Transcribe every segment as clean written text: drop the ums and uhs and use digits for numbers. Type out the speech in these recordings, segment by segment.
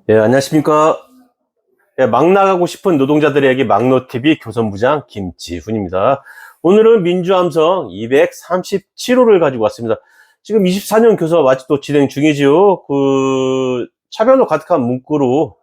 예, 안녕하십니까. 예, 막 나가고 싶은 노동자들에게 막노TV 교선부장 김지훈입니다. 오늘은 민주함성 237호를 가지고 왔습니다. 지금 24년 교섭 아직도 진행 중이지요. 차별로 가득한 문구로,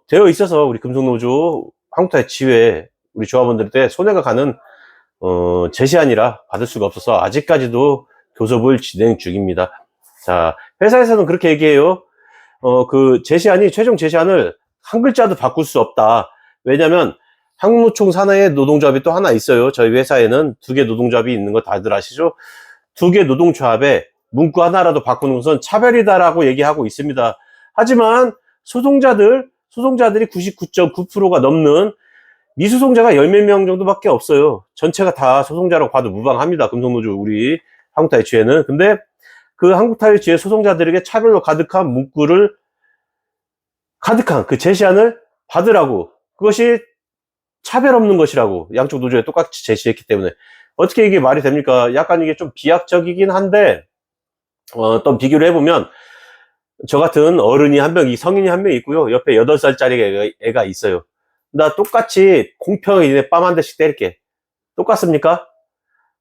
되어 있어서 우리 금속노조 한국타의 지회, 우리 조합원들한테 손해가 가는, 제시안이라 받을 수가 없어서 아직까지도 교섭을 진행 중입니다. 자, 회사에서는 그렇게 얘기해요. 최종 제시안을 한 글자도 바꿀 수 없다. 왜냐면 한국노총 산하의 노동조합이 또 하나 있어요. 저희 회사에는 두 개 노동조합이 있는 거 다들 아시죠? 두 개 노동조합에 문구 하나라도 바꾸는 것은 차별이다라고 얘기하고 있습니다. 하지만 소송자들이 99.9%가 넘는 미소송자가 10몇 명 정도밖에 없어요. 전체가 다 소송자라고 봐도 무방합니다. 금속노조 우리 한국타의 지회는. 근데 그 한국타의 지회 소송자들에게 차별로 가득한 문구를 가득한 그 제시안을 받으라고, 그것이 차별 없는 것이라고 양쪽 노조에 똑같이 제시했기 때문에 어떻게 이게 말이 됩니까? 약간 이게 좀 비약적이긴 한데, 또 비교를 해보면 저 같은 어른이 한 명, 성인이 한 명 있고요, 옆에 8살짜리 애가 있어요. 나 똑같이 공평하게 니네 뺨 한 대씩 때릴게. 똑같습니까?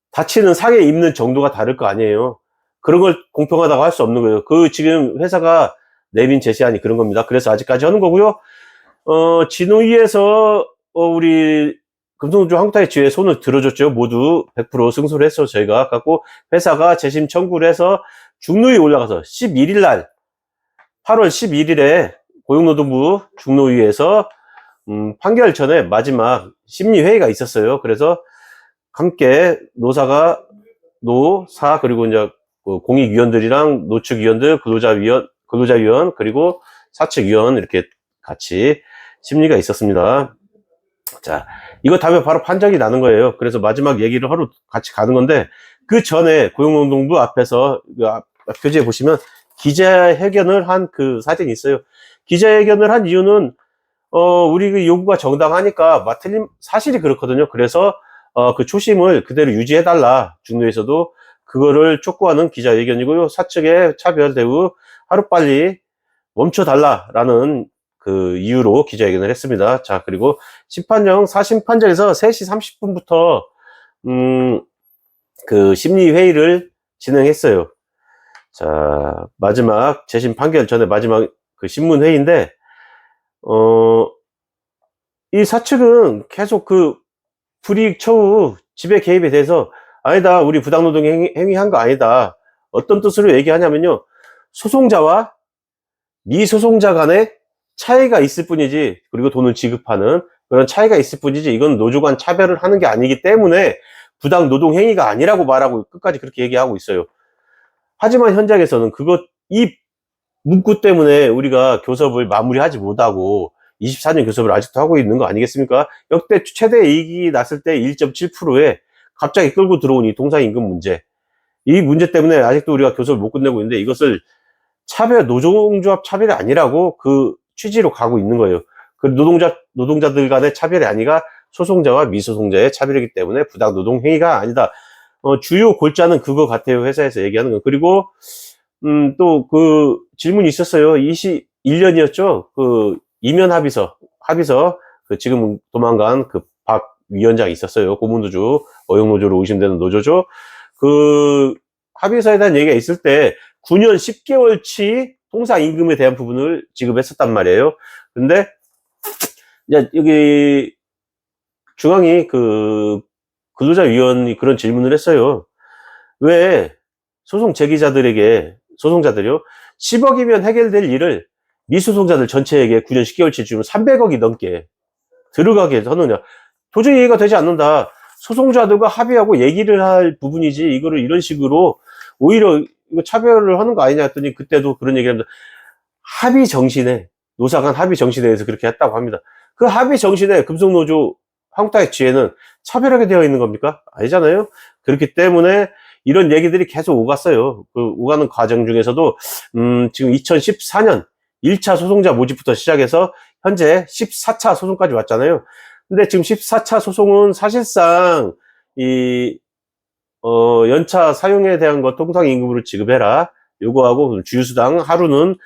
다치는 상해 입는 정도가 다를 거 아니에요. 그런 걸 공평하다고 할 수 없는 거예요. 지금 회사가 내민 제시안이 그런 겁니다. 그래서 아직까지 하는 거고요. 진호위에서 우리 금속노조 한국타의 지회에 손을 들어줬죠. 모두 100% 승소를 해서 저희가 갖고 회사가 재심 청구를 해서 중노위에 올라가서 11일 날 8월 11일에 고용노동부 중노위에서 판결 전에 마지막 심리회의가 있었어요. 그래서 함께 노사 그리고 이제 공익위원들이랑 노측위원들, 근로자위원 그리고 사측위원 이렇게 같이 심리가 있었습니다. 자, 이거 다음에 바로 판정이 나는 거예요. 그래서 마지막 얘기를 하러 같이 가는 건데, 그 전에 고용노동부 앞에서 앞 표지에 보시면 기자회견을 한 그 사진이 있어요. 기자회견을 한 이유는 우리 그 요구가 정당하니까 틀린 사실이 그렇거든요. 그래서 그 초심을 그대로 유지해달라. 중노에서도 그거를 촉구하는 기자회견이고요. 사측의 차별 대우 하루빨리 멈춰달라라는 그 이유로 기자회견을 했습니다. 자, 그리고 심판정 4심 판정에서 3시 30분부터 그 심리회의를 진행했어요. 자, 마지막 재심 판결 전에 마지막 그 신문회의인데, 이 사측은 계속 그 불이익 처우 지배 개입에 대해서 아니다, 우리 부당노동 행위한 거 아니다. 어떤 뜻으로 얘기하냐면요, 소송자와 미소송자 간에 차이가 있을 뿐이지, 그리고 돈을 지급하는 그런 차이가 있을 뿐이지, 이건 노조 간 차별을 하는 게 아니기 때문에 부당 노동 행위가 아니라고 말하고 끝까지 그렇게 얘기하고 있어요. 하지만 현장에서는 이 문구 때문에 우리가 교섭을 마무리하지 못하고 24년 교섭을 아직도 하고 있는 거 아니겠습니까? 역대 최대 이익이 났을 때 1.7%에 갑자기 끌고 들어온 이 동사임금 문제, 이 문제 때문에 아직도 우리가 교섭을 못 끝내고 있는데, 이것을 노동조합 차별이 아니라고 그 취지로 가고 있는 거예요. 그 노동자들 간의 차별이 아니라 소송자와 미소송자의 차별이기 때문에 부당 노동 행위가 아니다. 주요 골자는 그거 같아요. 회사에서 얘기하는 거. 그리고 또 그 질문이 있었어요. 21년이었죠. 그 이면 합의서 그 지금 도망간 그 박 위원장이 있었어요. 고문노조, 어용노조로 의심되는 노조죠. 그 합의서에 대한 얘기가 있을 때 9년 10개월치 통상임금에 대한 부분을 지급했었단 말이에요. 근데 이제 여기 중앙이 그 근로자위원이 그런 질문을 했어요. 왜 소송자들이요, 10억이면 해결될 일을 미소송자들 전체에게 9년 10개월치 주면 300억이 넘게 들어가게 하느냐. 도저히 이해가 되지 않는다. 소송자들과 합의하고 얘기를 할 부분이지, 이거를 이런 식으로 오히려 이거 차별을 하는 거 아니냐 했더니, 그때도 그런 얘기를 합니다. 노사 간 합의 정신에서 그렇게 했다고 합니다. 그 합의 정신에 금속노조 한국타의 지혜는 차별하게 되어 있는 겁니까? 아니잖아요. 그렇기 때문에 이런 얘기들이 계속 오갔어요. 그 오가는 과정 중에서도 지금 2014년 1차 소송자 모집부터 시작해서 현재 14차 소송까지 왔잖아요. 근데 지금 14차 소송은 사실상 연차 사용에 대한 것 통상임금으로 지급해라 요거하고, 주휴수당 하루는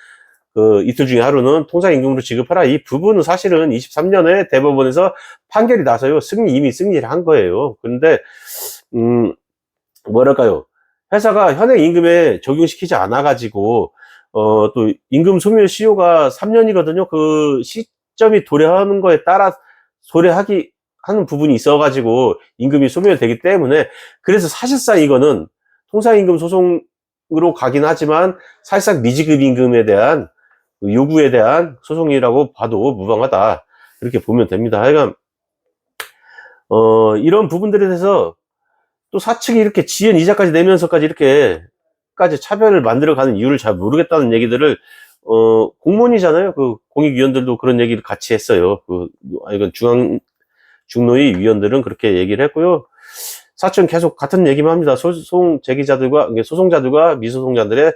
그 이틀 중에 하루는 통상임금으로 지급하라. 이 부분은 사실은 23년에 대법원에서 판결이 나서요. 이미 승리를 한 거예요. 그런데, 뭐랄까요. 회사가 현행 임금에 적용시키지 않아가지고, 또 임금 소멸 시효가 3년이거든요. 그 시점이 도래하는 거에 따라 하는 부분이 있어가지고 임금이 소멸되기 때문에, 그래서 사실상 이거는 통상임금 소송으로 가긴 하지만 사실상 미지급 임금에 대한 요구에 대한 소송이라고 봐도 무방하다, 이렇게 보면 됩니다. 하여간 이런 부분들에 대해서 또 사측이 이렇게 지연 이자까지 내면서까지 이렇게까지 차별을 만들어가는 이유를 잘 모르겠다는 얘기들을 공무원이잖아요. 그 공익위원들도 그런 얘기를 같이 했어요. 이건 중노위 위원들은 그렇게 얘기를 했고요. 사측은 계속 같은 얘기만 합니다. 소송자들과 미소송자들의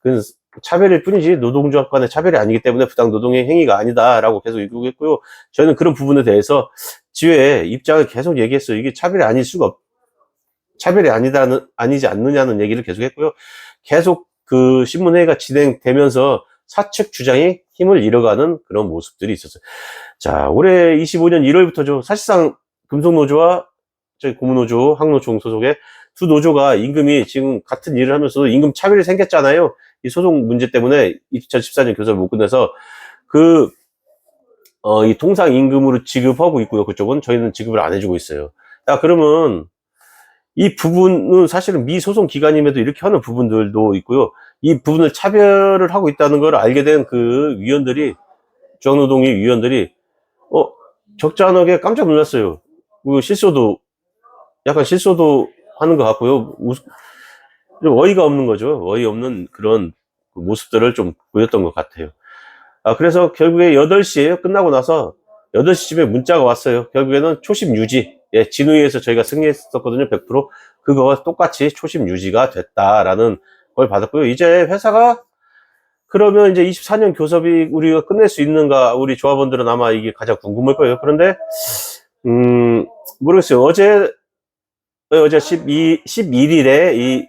그 차별일 뿐이지 노동조합 간의 차별이 아니기 때문에 부당 노동의 행위가 아니다라고 계속 얘기하고 있고요. 저희는 그런 부분에 대해서 지회의 입장을 계속 얘기했어요. 이게 차별이 아니지 않느냐는 얘기를 계속 했고요. 계속 그 신문회의가 진행되면서 사측 주장이 힘을 잃어가는 그런 모습들이 있었어요. 자, 올해 25년 1월부터죠. 사실상 금속노조와 저희 고무노조, 항노총 소속의 두 노조가 임금이 지금 같은 일을 하면서도 임금 차별이 생겼잖아요. 이 소송 문제 때문에 2014년 교섭을 못 끝내서 이 통상 임금으로 지급하고 있고요. 그쪽은 저희는 지급을 안 해주고 있어요. 자, 그러면 이 부분은 사실은 미소송 기관임에도 이렇게 하는 부분들도 있고요. 이 부분을 차별을 하고 있다는 걸 알게 된 그 위원들이, 중앙노동위 위원들이 적잖하게 깜짝 놀랐어요. 약간 실소도 하는 것 같고요. 좀 어이가 없는 거죠. 어이없는 그런 모습들을 좀 보였던 것 같아요. 그래서 결국에 8시에 끝나고 나서 8시쯤에 문자가 왔어요. 결국에는 초심 유지. 예, 진의에서 저희가 승리했었거든요. 100%. 그거와 똑같이 초심 유지가 됐다라는 걸 받았고요. 이제 회사가 그러면 이제 24년 교섭이 우리가 끝낼 수 있는가, 우리 조합원들은 아마 이게 가장 궁금할 거예요. 그런데 모르겠어요. 어제 11일에 이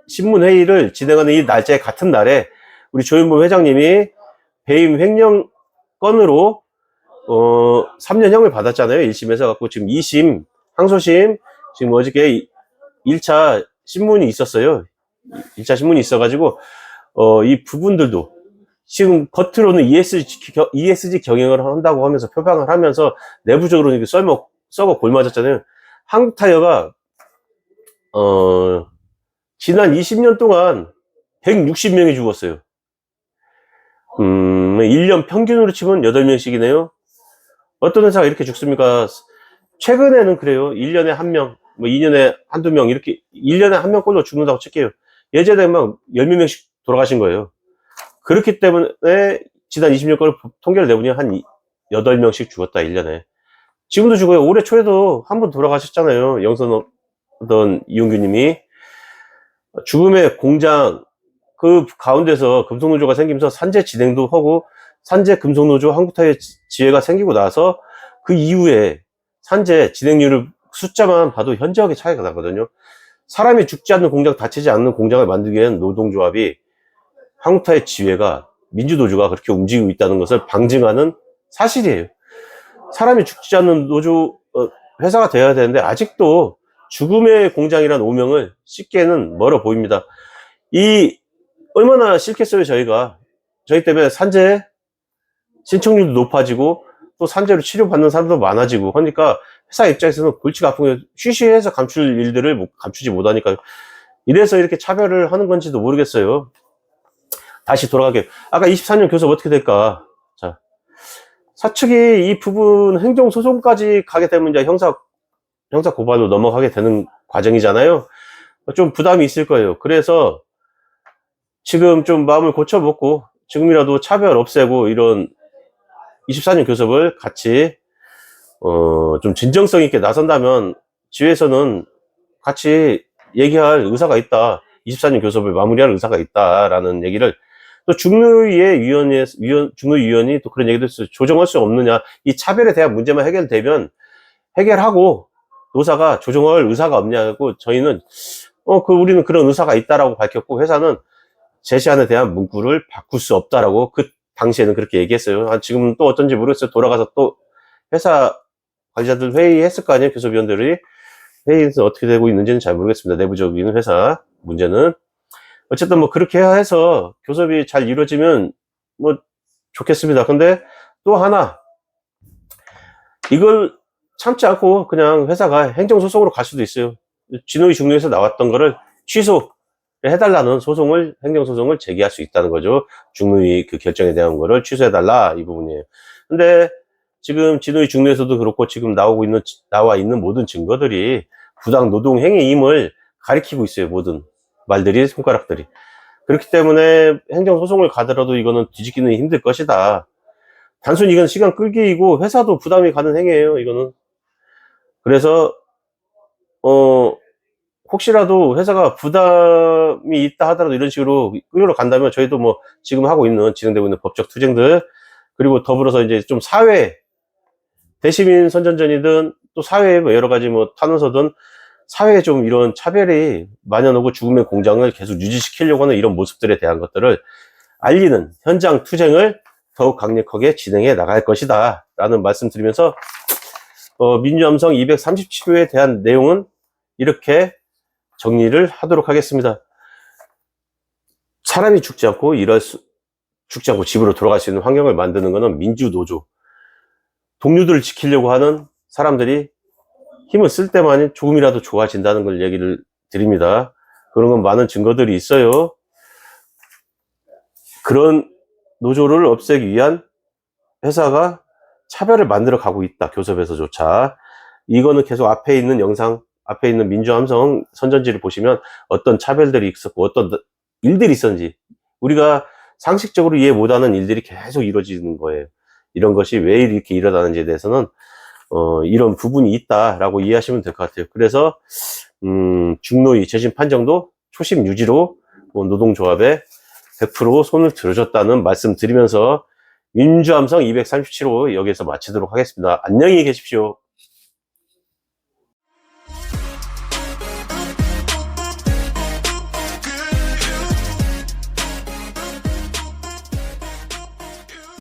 신문회의를 진행하는 이 날짜에 같은 날에 우리 조윤범 회장님이 배임 횡령 건으로 3년형을 받았잖아요. 1심에서 갖고 지금 2심 항소심 지금 어저께 1차 신문이 있었어요. 1차 신문이 있어가지고 이 부분들도 지금 겉으로는 ESG 경영을 한다고 하면서 표방을 하면서 내부적으로 이렇게 썩어 골맞았잖아요. 한국타이어가 지난 20년 동안 160명이 죽었어요. 1년 평균으로 치면 8명씩이네요. 어떤 회사가 이렇게 죽습니까? 최근에는 그래요. 1년에 1명, 뭐 2년에 한두 명, 이렇게 1년에 1명꼴로 죽는다고 칠게요. 예전에 막 10몇 명씩 돌아가신 거예요. 그렇기 때문에 지난 20년 걸 통계를 내보니 한 8명씩 죽었다, 1년에. 지금도 죽어요. 올해 초에도 한 번 돌아가셨잖아요. 영선 어떤 이용규님이. 죽음의 공장, 그 가운데서 금속노조가 생기면서 산재 진행도 하고, 산재 금속노조 한국타이어 지회가 생기고 나서 그 이후에 산재 진행률을 숫자만 봐도 현저하게 차이가 나거든요. 사람이 죽지 않는 공장, 다치지 않는 공장을 만들기 위한 노동조합이 한국타이어 지회가, 민주노조가 그렇게 움직이고 있다는 것을 방증하는 사실이에요. 사람이 죽지 않는 회사가 되어야 되는데 아직도 죽음의 공장이란 오명을 씻기에는 멀어 보입니다. 얼마나 싫겠어요, 저희 때문에 산재 신청률도 높아지고 또 산재로 치료받는 사람도 많아지고 하니까 회사 입장에서는 골치가 아픈 게 쉬쉬해서 감출 일들을 감추지 못하니까 이래서 이렇게 차별을 하는 건지도 모르겠어요. 다시 돌아가게. 아까 24년 교섭 어떻게 될까? 자, 사측이 이 부분 행정소송까지 가게 되면 이제 형사 고발로 넘어가게 되는 과정이잖아요. 좀 부담이 있을 거예요. 그래서 지금 좀 마음을 고쳐먹고 지금이라도 차별 없애고 이런 24년 교섭을 같이 좀 진정성 있게 나선다면 지회에서는 같이 얘기할 의사가 있다. 24년 교섭을 마무리할 의사가 있다라는 얘기를 또 중노위원이 또 그런 얘기도 했어요. 조정할 수 없느냐. 이 차별에 대한 문제만 해결되면 해결하고 노사가 조정할 의사가 없냐고 저희는 우리는 그런 의사가 있다라고 밝혔고 회사는 제시안에 대한 문구를 바꿀 수 없다라고 당시에는 그렇게 얘기했어요. 지금은 또 어떤지 모르겠어요. 돌아가서 또 회사 관리자들 회의했을 거 아니에요. 교섭위원들이. 회의에서 어떻게 되고 있는지는 잘 모르겠습니다. 내부적인 회사 문제는. 어쨌든 뭐 그렇게 해서 교섭이 잘 이루어지면 뭐 좋겠습니다. 근데 또 하나, 이걸 참지 않고 그냥 회사가 행정소송으로 갈 수도 있어요. 진호위 중노에서 나왔던 거를 취소해달라는 행정소송을 제기할 수 있다는 거죠. 중노위 그 결정에 대한 거를 취소해달라, 이 부분이에요. 근데 지금 진호위 중노에서도 그렇고 지금 나와 있는 모든 증거들이 부당 노동 행위임을 가리키고 있어요. 모든 말들이, 손가락들이. 그렇기 때문에 행정소송을 가더라도 이거는 뒤집기는 힘들 것이다. 단순히 이건 시간 끌기이고 회사도 부담이 가는 행위예요, 이거는. 그래서 혹시라도 회사가 부담이 있다 하더라도 이런 식으로 끌려 간다면 저희도 뭐 지금 진행되고 있는 법적 투쟁들, 그리고 더불어서 이제 좀 사회, 대시민 선전전이든 또 사회에 뭐 여러 가지 뭐 탄원서든 사회에 좀 이런 차별이 만연하고 죽음의 공장을 계속 유지시키려고 하는 이런 모습들에 대한 것들을 알리는 현장 투쟁을 더욱 강력하게 진행해 나갈 것이다 라는 말씀 드리면서 민주함성 237호에 대한 내용은 이렇게 정리를 하도록 하겠습니다. 사람이 죽지 않고 집으로 돌아갈 수 있는 환경을 만드는 것은 민주노조, 동료들을 지키려고 하는 사람들이 힘을 쓸 때만 조금이라도 좋아진다는 걸 얘기를 드립니다. 그런 건 많은 증거들이 있어요. 그런 노조를 없애기 위한 회사가 차별을 만들어 가고 있다, 교섭에서조차. 이거는 계속 앞에 있는 영상, 앞에 있는 민주함성 선전지를 보시면 어떤 차별들이 있었고 어떤 일들이 있었는지 우리가 상식적으로 이해 못하는 일들이 계속 이루어지는 거예요. 이런 것이 왜 이렇게 일어나는지에 대해서는 이런 부분이 있다라고 이해하시면 될 것 같아요. 그래서 중노위 재심 판정도 초심 유지로 노동조합에 100% 손을 들어줬다는 말씀 드리면서 민주함성 237호 여기서 마치도록 하겠습니다. 안녕히 계십시오.